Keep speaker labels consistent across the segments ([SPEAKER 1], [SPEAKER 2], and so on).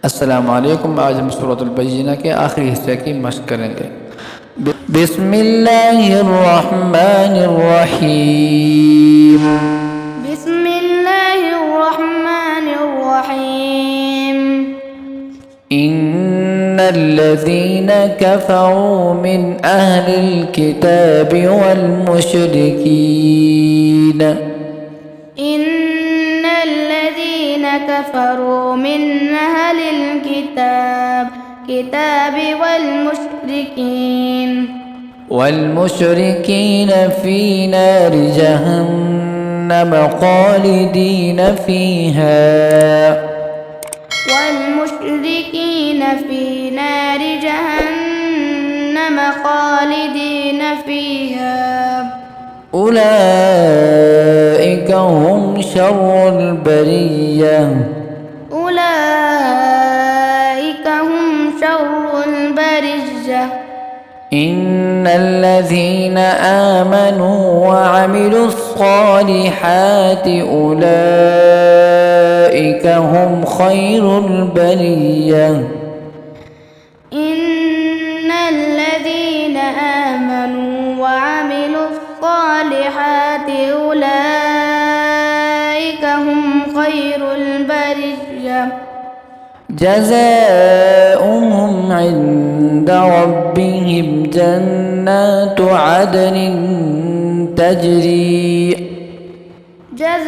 [SPEAKER 1] अस्सलाम वालेकुम। आज हम सूरत अल-बय्यिना के आखिरी हिस्से की मश्क करेंगे। बिस्मिल्लाहिर्रहमानिर्रहीम।
[SPEAKER 2] बिस्मिल्लाहिर्रहमानिर्रहीम।
[SPEAKER 1] इन्नल्लज़ीना कफ़रू मिन अहलिल किताबि वल मुशरिकीन।
[SPEAKER 2] كفروا من أهل الكتاب
[SPEAKER 1] والمشركين في نار جهنم خالدين فيها.
[SPEAKER 2] والمشركين في نار جهنم خالدين فيها.
[SPEAKER 1] أولئك هم شر البرية.
[SPEAKER 2] أولئك هم شر البرية.
[SPEAKER 1] إن الذين آمنوا وعملوا الصالحات أولئك هم خير البرية.
[SPEAKER 2] إن الذين آمنوا وعملوا الصالحات أولئك هم خير البرية.
[SPEAKER 1] جزاؤهم عند ربهم جنات عدن تجري.
[SPEAKER 2] جزاؤهم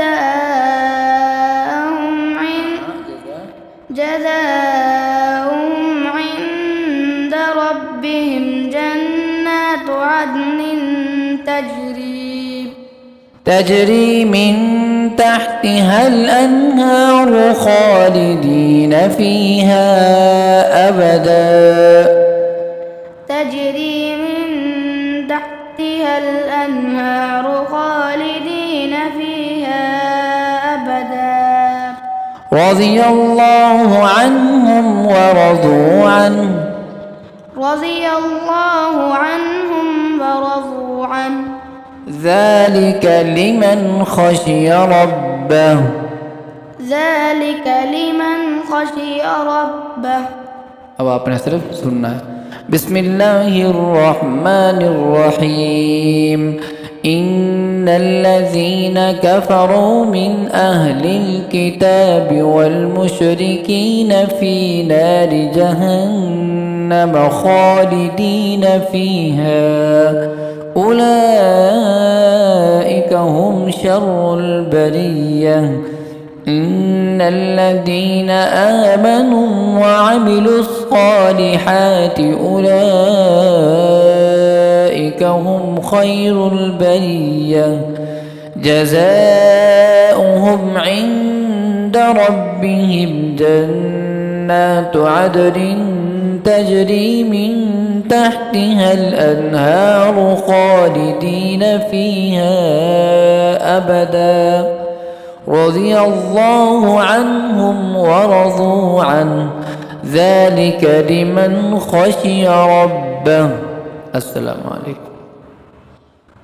[SPEAKER 2] عند ربهم جنات عدن
[SPEAKER 1] تجري من تحتها الأنهار خالدين فيها أبدا.
[SPEAKER 2] تجري من تحتها الأنهار خالدين فيها أبدا.
[SPEAKER 1] رضي الله عنهم ورضوا عنه.
[SPEAKER 2] رضي الله عنهم ورضوا عنه.
[SPEAKER 1] ذلك لمن خشي ربه.
[SPEAKER 2] ذلك لمن خشي ربه.
[SPEAKER 1] अब आपने सिर्फ सुनना है। बिस्मिल्लाहिर्रहमानिर्रहीम। إن الذين كفروا من أهل الكتاب والمشركين في نار جهنم خالدين فيها أولئك هم شر البرية. إن الذين آمنوا وعملوا الصالحات أولئك هم خير البرية. جزاؤهم عند ربهم جنات عدن تجري من تحتها الأنهار خالدين فيها أبدا. رضي الله عنهم ورضوا عنه. ذلك لمن خشي ربه. السلام عليكم.